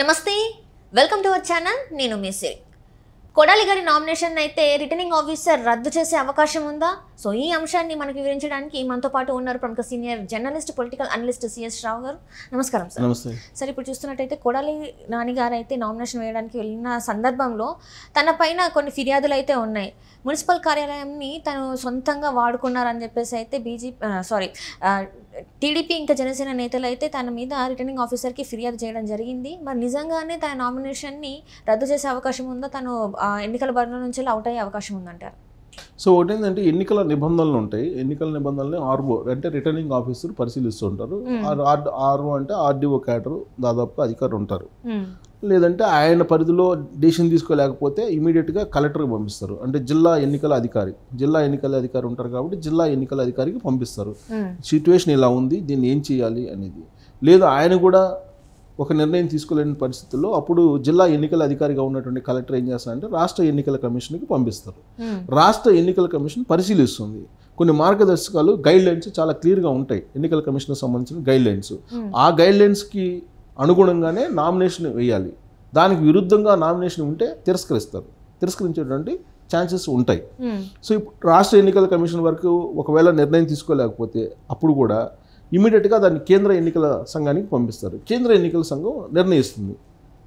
నమస్తే welcome to our channel నేను మీ సిరి కొడాలి గారి నామినేషన్ అయితే రిటర్నింగ్ ఆఫీసర్ రద్దు చేసే అవకాశం ఉందా సో ఈ అంశాన్ని మనకు వివరించడానికి మనతో పాటు ఉన్నారు ప్రముఖ senior journalist political analyst C S Rao గారు. నమస్కారం సార్. నమస్తే సార్, ఇప్పుడు చూస్తున్నట్టయితే కొడాలి నాని గారు అయితే నామినేషన్ వేయడానికి వెళ్ళిన సందర్భంలో తన పైన కొన్ని ఫిర్యాదులు అయితే ఉన్నాయి. మున్సిపల్ కార్యాలయాన్ని తను సొంతంగా వాడుకున్నారని చెప్పేసి అయితే టీడీపీ ఇంకా జనసేన నేతలు అయితే తన మీద రిటర్నింగ్ ఆఫీసర్కి ఫిర్యాదు చేయడం జరిగింది. మరి నిజంగానే తన నామినేషన్ని రద్దు చేసే అవకాశం ఉందా, తను ఎన్నికల బరిలో నుంచి అవుట్ అయ్యే అవకాశం ఉందంటారు? సో ఒకటి ఏంటంటే ఎన్నికల నిబంధనలు ఉంటాయి. ఎన్నికల నిబంధనల్ని ఆర్ఓ అంటే రిటర్నింగ్ ఆఫీసర్ పరిశీలిస్తూ ఉంటారు. ఆర్ఓ అంటే ఆర్డీఓ క్యాడర్ దాదాపుగా అధికారులు ఉంటారు. లేదంటే ఆయన పరిధిలో డెసిషన్ తీసుకోలేకపోతే ఇమీడియట్గా కలెక్టర్కి పంపిస్తారు. అంటే జిల్లా ఎన్నికల అధికారి ఉంటారు కాబట్టి జిల్లా ఎన్నికల అధికారికి పంపిస్తారు. సిచ్యువేషన్ ఇలా ఉంది, దీన్ని ఏం చేయాలి అనేది. లేదా ఆయన కూడా ఒక నిర్ణయం తీసుకోలేని పరిస్థితుల్లో అప్పుడు జిల్లా ఎన్నికల అధికారిగా ఉన్నటువంటి కలెక్టర్ ఏం చేస్తారంటే రాష్ట్ర ఎన్నికల కమిషన్కి పంపిస్తారు. రాష్ట్ర ఎన్నికల కమిషన్ పరిశీలిస్తుంది. కొన్ని మార్గదర్శకాలు గైడ్ లైన్స్ చాలా క్లియర్గా ఉంటాయి. ఎన్నికల కమిషన్కి సంబంధించిన గైడ్ లైన్స్, ఆ గైడ్ లైన్స్కి అనుగుణంగానే నామినేషన్ వేయాలి. దానికి విరుద్ధంగా నామినేషన్ ఉంటే తిరస్కరించేటువంటి ఛాన్సెస్ ఉంటాయి. సో ఇప్పుడు రాష్ట్ర ఎన్నికల కమిషన్ వరకు ఒకవేళ నిర్ణయం తీసుకోలేకపోతే అప్పుడు కూడా ఇమీడియట్గా దాన్ని కేంద్ర ఎన్నికల సంఘానికి పంపిస్తారు. కేంద్ర ఎన్నికల సంఘం నిర్ణయిస్తుంది.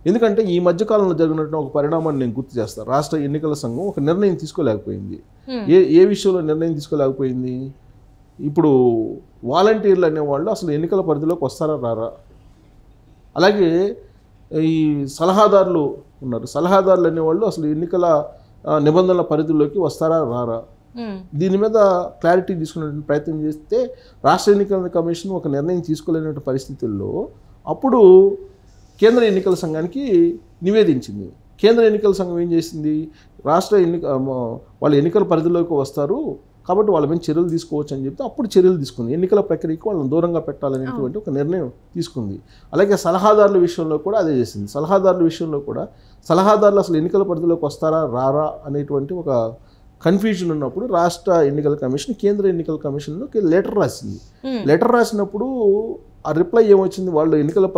ఎందుకంటే ఈ మధ్యకాలంలో జరిగినట్టు ఒక పరిణామాన్ని నేను గుర్తు చేస్తాను. రాష్ట్ర ఎన్నికల సంఘం ఒక నిర్ణయం తీసుకోలేకపోయింది. ఏ విషయంలో నిర్ణయం తీసుకోలేకపోయింది? ఇప్పుడు వాలంటీర్లు అనేవాళ్ళు అసలు ఎన్నికల పరిధిలోకి వస్తారా రారా, అలాగే ఈ సలహాదారులు ఉన్నారు. సలహాదారులు అనేవాళ్ళు అసలు ఎన్నికల నిబంధనల పరిధిలోకి వస్తారా రారా, దీని మీద క్లారిటీ తీసుకునే ప్రయత్నం చేస్తే రాష్ట్ర ఎన్నికల కమిషన్ ఒక నిర్ణయం తీసుకోలేని పరిస్థితుల్లో అప్పుడు కేంద్ర ఎన్నికల సంఘానికి నివేదించింది. కేంద్ర ఎన్నికల సంఘం ఏం చేసింది, వాళ్ళ ఎన్నికల పరిధిలోకి వస్తారు కాబట్టి వాళ్ళ మీద చర్యలు తీసుకోవచ్చు అని చెప్తే అప్పుడు చర్యలు తీసుకుంది. ఎన్నికల ప్రక్రియకు వాళ్ళని దూరంగా పెట్టాలనేటువంటి ఒక నిర్ణయం తీసుకుంది. అలాగే సలహాదారుల విషయంలో కూడా అదే చేసింది. సలహాదారులు అసలు ఎన్నికల పరిధిలోకి వస్తారా రారా అనేటువంటి ఒక కన్ఫ్యూజన్ ఉన్నప్పుడు రాష్ట్ర ఎన్నికల కమిషన్ కేంద్ర ఎన్నికల కమిషన్కి లెటర్ రాసింది. లెటర్ రాసినప్పుడు ఆ రిప్లై ఏమొచ్చింది, వాళ్ళు ఎన్నికల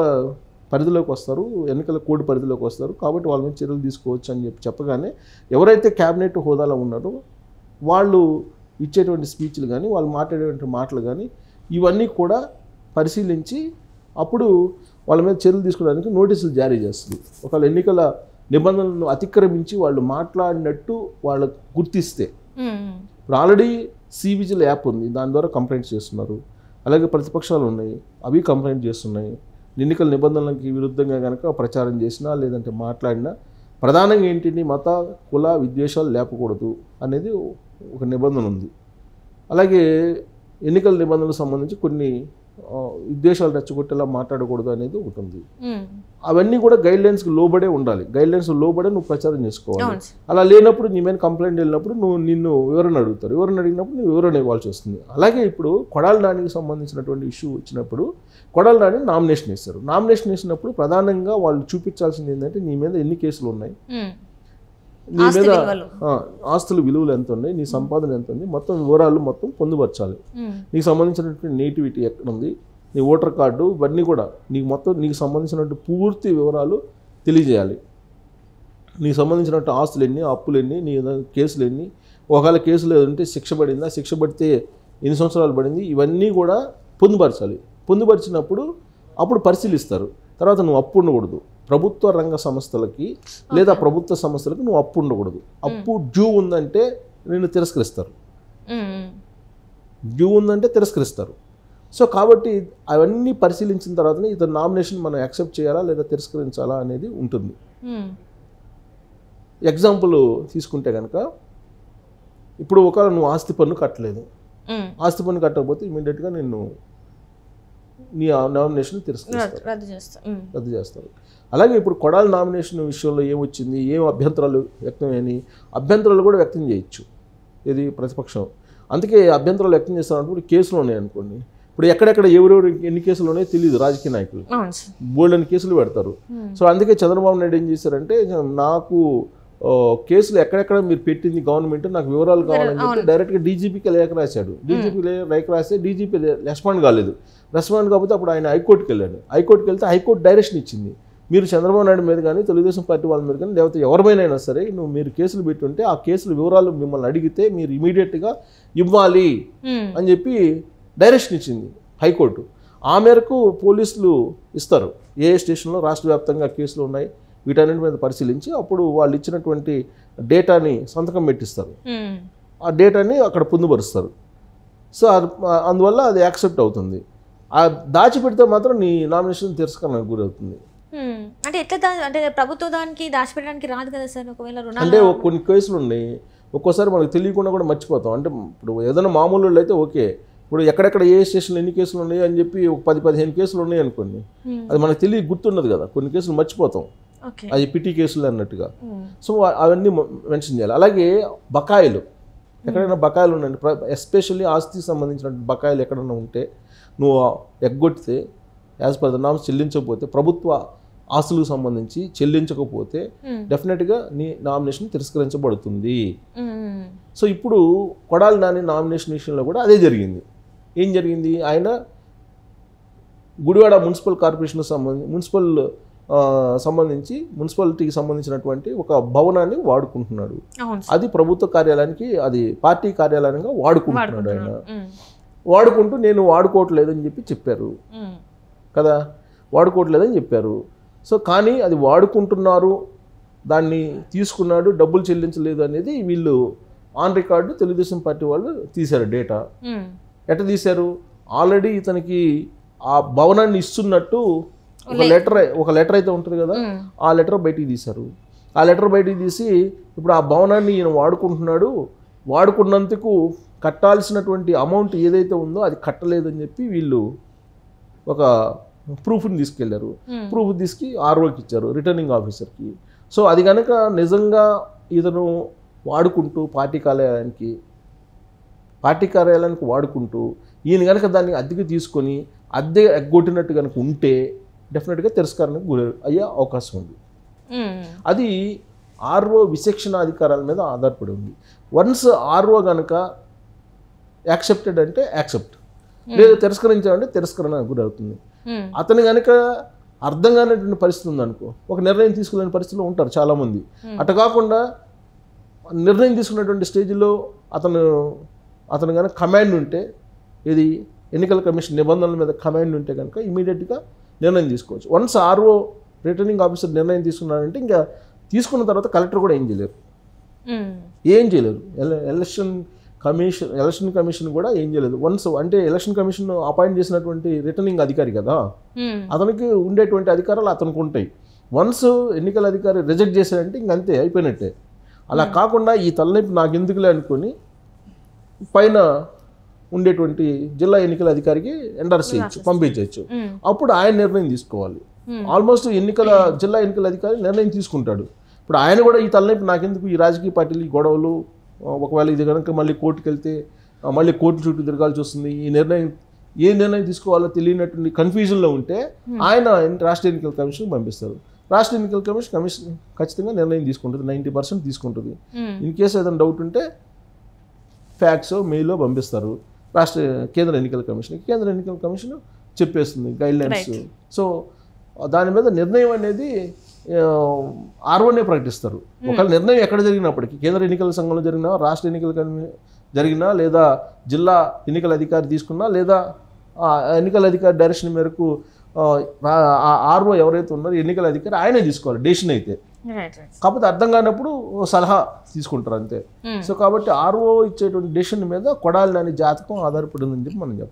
పరిధిలోకి వస్తారు, ఎన్నికల కోడ్ పరిధిలోకి వస్తారు కాబట్టి వాళ్ళ మీద చర్యలు తీసుకోవచ్చు అని చెప్పగానే ఎవరైతే క్యాబినెట్ హోదాలో ఉన్నారో వాళ్ళు ఇచ్చేటువంటి స్పీచ్లు కానీ వాళ్ళు మాట్లాడేటువంటి మాటలు కానీ ఇవన్నీ కూడా పరిశీలించి అప్పుడు వాళ్ళ మీద చర్యలు తీసుకోవడానికి నోటీసులు జారీ చేస్తుంది. ఒకవేళ ఎన్నికల నిబంధనలను అతిక్రమించి వాళ్ళు మాట్లాడినట్టు వాళ్ళకు గుర్తిస్తే, ఇప్పుడు ఆల్రెడీ సివిజిల్ యాప్ ఉంది, దాని ద్వారా కంప్లైంట్ చేస్తున్నారు. అలాగే ప్రతిపక్షాలు ఉన్నాయి, అవి కంప్లైంట్ చేస్తున్నాయి. ఎన్నికల నిబంధనలకి విరుద్ధంగా కనుక ప్రచారం చేసినా లేదంటే మాట్లాడినా ప్రధానంగా ఏంటి, మత కుల విద్వేషాలు లేపకూడదు అనేది ఒక నిబంధన ఉంది. అలాగే ఎన్నికల నిబంధనలకు సంబంధించి కొన్ని విద్వేషాలు రెచ్చగొట్టేలా మాట్లాడకూడదు అనేది ఒకటి ఉంది. అవన్నీ కూడా గైడ్ లైన్స్కి లోబడే ఉండాలి. గైడ్ లైన్స్ లోబడే నువ్వు ప్రచారం చేసుకోవాలి. అలా లేనప్పుడు నీ మీద కంప్లైంట్ వెళ్ళినప్పుడు నిన్ను వివరణ అడుగుతారు. వివరణ అడిగినప్పుడు నువ్వు వివరణ ఇవ్వాల్సి వస్తుంది. అలాగే ఇప్పుడు కొడాలి నానికి సంబంధించినటువంటి ఇష్యూ వచ్చినప్పుడు కొడాలి నాని నామినేషన్ వేస్తారు. నామినేషన్ వేసినప్పుడు ప్రధానంగా వాళ్ళు చూపించాల్సింది ఏంటంటే నీ మీద ఎన్ని కేసులు ఉన్నాయి, నీ మీద ఆస్తుల విలువలు ఎంత ఉన్నాయి, నీ సంపాదన ఎంత ఉంది, మొత్తం వివరాలు మొత్తం పొందుపరచాలి. నీకు సంబంధించినటువంటి నేటివిటీ ఎక్కడ ఉంది, నీ ఓటర్ కార్డు, ఇవన్నీ కూడా నీకు సంబంధించినటువంటి పూర్తి వివరాలు తెలియజేయాలి. నీకు సంబంధించినట్టు ఆస్తులు ఎన్ని, అప్పులు ఎన్ని, నీ కేసులు ఎన్ని, ఒకవేళ కేసులు ఏదంటే శిక్ష పడిందా, శిక్ష పడితే ఎన్ని సంవత్సరాలు పడింది, ఇవన్నీ కూడా పొందుపరచాలి. పొందుపరిచినప్పుడు అప్పుడు పరిశీలిస్తారు. తర్వాత నువ్వు అప్పు ఉండకూడదు. ప్రభుత్వ రంగ సంస్థలకి లేదా ప్రభుత్వ సంస్థలకు నువ్వు అప్పు ఉండకూడదు. అప్పు డ్యూ ఉందంటే నేను తిరస్కరిస్తారు. సో కాబట్టి అవన్నీ పరిశీలించిన తర్వాతనే ఇతను నామినేషన్ మనం యాక్సెప్ట్ చేయాలా లేదా తిరస్కరించాలా అనేది ఉంటుంది. ఎగ్జాంపుల్ తీసుకుంటే కనుక ఇప్పుడు ఒకవేళ నువ్వు ఆస్తి పన్ను కట్టలేదు, ఆస్తి పన్ను కట్టకపోతే ఇమీడియట్గా నీ నామినేషన్ రద్దు చేస్తారు. అలాగే ఇప్పుడు కొడాలి నామినేషన్ విషయంలో ఏమొచ్చింది, ఏం అభ్యంతరాలు వ్యక్తమని అభ్యంతరాలు కూడా వ్యక్తం చేయొచ్చు ఇది ప్రతిపక్షం. అందుకే అభ్యంతరాలు వ్యక్తం చేస్తారంటే కేసులు ఉన్నాయి అనుకోండి, ఇప్పుడు ఎక్కడెక్కడ ఎవరెవరు ఎన్ని కేసులు ఉన్నాయో తెలియదు రాజకీయ నాయకులు, బోల్డెన్ కేసులు పెడతారు. సో అందుకే చంద్రబాబు నాయుడు ఏం చేశారంటే నాకు కేసులు ఎక్కడెక్కడ మీరు పెట్టింది గవర్నమెంట్ నాకు వివరాలు కావాలని చెప్పి డైరెక్ట్గా డీజీపీకి లేఖ రాశాడు. లేఖ రాస్తే డీజీపీ రెస్పాండ్ కాలేదు. రెస్పాండ్ కాకపోతే అప్పుడు ఆయన హైకోర్టుకి వెళ్ళాడు. హైకోర్టుకి వెళ్తే హైకోర్టు డైరెక్షన్ ఇచ్చింది, మీరు చంద్రబాబు నాయుడు మీద కానీ తెలుగుదేశం పార్టీ వాళ్ళ మీద కానీ లేకపోతే ఎవరిపైనైనా సరే మీరు కేసులు పెట్టుంటే ఆ కేసుల వివరాలు మిమ్మల్ని అడిగితే మీరు ఇమీడియట్గా ఇవ్వాలి అని చెప్పి డైరెక్షన్ ఇచ్చింది హైకోర్టు. ఆ మేరకు పోలీసులు ఇస్తారు ఏ స్టేషన్లో రాష్ట్ర వ్యాప్తంగా కేసులు ఉన్నాయి వీటన్నిటి మీద పరిశీలించి అప్పుడు వాళ్ళు ఇచ్చినటువంటి డేటాని సంతకం పెట్టిస్తారు, ఆ డేటాని అక్కడ పొందుపరుస్తారు. సో అందువల్ల అది యాక్సెప్ట్ అవుతుంది. ఆ దాచిపెడితే మాత్రం నీ నామినేషన్ తిరస్కరణకు గురవుతుంది. అంటే ఎట్లా అంటే ప్రభుత్వ దానికి దాచిపెట్టడానికి రాదు కదా సార్. ఒకవేళ అంటే కొన్ని కేసులు ఉన్నాయి, ఒక్కోసారి మనకు తెలియకుండా కూడా మర్చిపోతాం. అంటే ఇప్పుడు ఏదైనా మామూలు వాళ్ళు అయితే ఓకే, ఇప్పుడు ఎక్కడెక్కడ ఏ స్టేషన్లో ఎన్ని కేసులు ఉన్నాయి అని చెప్పి ఒక 10-15 కేసులు ఉన్నాయి అనుకోండి, అది మనకు తెలియ గుర్తుండదు కదా, కొన్ని కేసులు మర్చిపోతాం, అది పిటి కేసులు అన్నట్టుగా. సో అవన్నీ మెన్షన్ చేయాలి. అలాగే బకాయిలు, ఎక్కడైనా బకాయిలు ఉన్నాయండి, ఎస్పెషల్లీ ఆస్తికి సంబంధించిన బకాయిలు ఎక్కడైనా ఉంటే నువ్వు ఎగ్గొట్టితే యాజ్ పర్ ద నామ్స్ చెల్లించకపోతే, ప్రభుత్వ ఆస్తులకు సంబంధించి చెల్లించకపోతే డెఫినెట్గా నీ నామినేషన్ తిరస్కరించబడుతుంది. సో ఇప్పుడు కొడాలి నాని నామినేషన్ విషయంలో కూడా అదే జరిగింది. ఏం జరిగింది, ఆయన గుడివాడ మున్సిపల్ కార్పొరేషన్ సంబంధించి మున్సిపాలిటీకి సంబంధించినటువంటి ఒక భవనాన్ని వాడుకుంటున్నాడు. అది ప్రభుత్వ కార్యాలయానికి, అది పార్టీ కార్యాలయంగా వాడుకుంటున్నాడు. ఆయన వాడుకుంటూ నేను వాడుకోవట్లేదని చెప్పి చెప్పారు కదా, వాడుకోవట్లేదని చెప్పారు. సో కానీ అది వాడుకుంటున్నారు, దాన్ని తీసుకున్నాడు, డబ్బులు చెల్లించలేదు అనేది వీళ్ళు ఆన్ రికార్డు తెలుగుదేశం పార్టీ వాళ్ళు తీశారు డేటా. ఎట్లా తీశారు, ఆల్రెడీ ఇతనికి ఆ భవనాన్ని ఇస్తున్నట్టు ఒక లెటర్ అయితే ఉంటుంది కదా, ఆ లెటర్ బయటికి తీశారు. ఆ లెటర్ బయటికి తీసి ఇప్పుడు ఆ భవనాన్ని ఈయన వాడుకుంటున్నాడు, వాడుకున్నందుకు కట్టాల్సినటువంటి అమౌంట్ ఏదైతే ఉందో అది కట్టలేదని చెప్పి వీళ్ళు ఒక ప్రూఫ్ని తీసుకెళ్లారు. ప్రూఫ్ తీసుకు ఆర్ఓకి ఇచ్చారు, రిటర్నింగ్ ఆఫీసర్కి. సో అది కనుక నిజంగా ఇతను వాడుకుంటూ పార్టీ కార్యాలయానికి వాడుకుంటూ ఈయన కనుక దాన్ని అద్దెకి తీసుకొని అద్దె ఎగ్గొట్టినట్టు కనుక ఉంటే డెఫినెట్గా తిరస్కరణకు గురి అయ్యే అవకాశం ఉంది. అది ఆర్ఓ విచక్షణ అధికారాల మీద ఆధారపడి ఉంది. వన్స్ ఆర్ఓ కనుక యాక్సెప్టెడ్ అంటే యాక్సెప్ట్, లేదు తిరస్కరించాలంటే తిరస్కరణ గురవుతుంది. అతను కనుక అర్థం కానటువంటి పరిస్థితి ఉందనుకో, ఒక నిర్ణయం తీసుకోలేని పరిస్థితిలో ఉంటారు చాలామంది. అటు కాకుండా నిర్ణయం తీసుకున్నటువంటి స్టేజ్లో అతను కనుక కమాండ్ ఉంటే, ఇది ఎన్నికల కమిషన్ నిబంధనల మీద కమాండ్ ఉంటే కనుక ఇమీడియట్గా నిర్ణయం తీసుకోవచ్చు. వన్స్ ఆర్ఓ రిటర్నింగ్ ఆఫీసర్ నిర్ణయం తీసుకున్నారంటే ఇంకా తీసుకున్న తర్వాత కలెక్టర్ కూడా ఏం చేయలేరు. ఎలక్షన్ కమిషన్ కూడా ఏం చేయలేదు. వన్స్ అంటే ఎలక్షన్ కమిషన్ అపాయింట్ చేసినటువంటి రిటర్నింగ్ అధికారి కదా, అతనికి ఉండేటువంటి అధికారాలు అతనికి ఉంటాయి. వన్స్ ఎన్నికల అధికారి రిజెక్ట్ చేశారంటే ఇంకంతే, అయిపోయినట్టే. అలా కాకుండా ఈ తలనొప్పి నాకు ఎందుకులే అనుకొని పైన ఉండేటువంటి జిల్లా ఎన్నికల అధికారికి ఎండార్స్ చేయొచ్చు, పంపించవచ్చు. అప్పుడు ఆయన నిర్ణయం తీసుకోవాలి. ఆల్మోస్ట్ జిల్లా ఎన్నికల అధికారి నిర్ణయం తీసుకుంటాడు. ఇప్పుడు ఆయన కూడా ఈ తలనొప్పి నాకెందుకు, ఈ రాజకీయ పార్టీలు, ఈ గొడవలు, ఒకవేళ ఇది కనుక మళ్ళీ కోర్టుకు వెళ్తే మళ్ళీ కోర్టు చుట్టూ తిరగాల్సి వస్తుంది, ఏ నిర్ణయం తీసుకోవాలో తెలియనటువంటి కన్ఫ్యూజన్లో ఉంటే ఆయన రాష్ట్ర ఎన్నికల కమిషన్ పంపిస్తారు. రాష్ట్ర ఎన్నికల కమిషన్ ఖచ్చితంగా నిర్ణయం తీసుకుంటుంది, 90% తీసుకుంటుంది. ఇన్ కేసు ఏదైనా డౌట్ ఉంటే ఫ్యాక్స్ మెయిల్లో పంపిస్తారు కేంద్ర ఎన్నికల కమిషన్ చెప్పేస్తుంది గైడ్లైన్స్. సో దాని మీద నిర్ణయం అనేది ఆర్ఓనే ప్రకటిస్తారు. ఒకవేళ నిర్ణయం ఎక్కడ జరిగినప్పటికీ, కేంద్ర ఎన్నికల సంఘంలో జరిగినా, రాష్ట్ర ఎన్నికల జరిగినా, లేదా జిల్లా ఎన్నికల అధికారి తీసుకున్నా, లేదా ఎన్నికల అధికారి డైరెక్షన్ మేరకు ఆర్ఓ ఎవరైతే ఉన్నారో ఎన్నికల అధికారి ఆయనే తీసుకోవాలి డెసిషన్ అయితే. కాకపోతే అర్థం కానప్పుడు సలహా తీసుకుంటారు అంతే. సో కాబట్టి ఆర్ఓ ఇచ్చేటువంటి డెసిషన్ మీద కొడాలి నాని జాతకం ఆధారపడిందని చెప్పి మనం చెప్పాలి.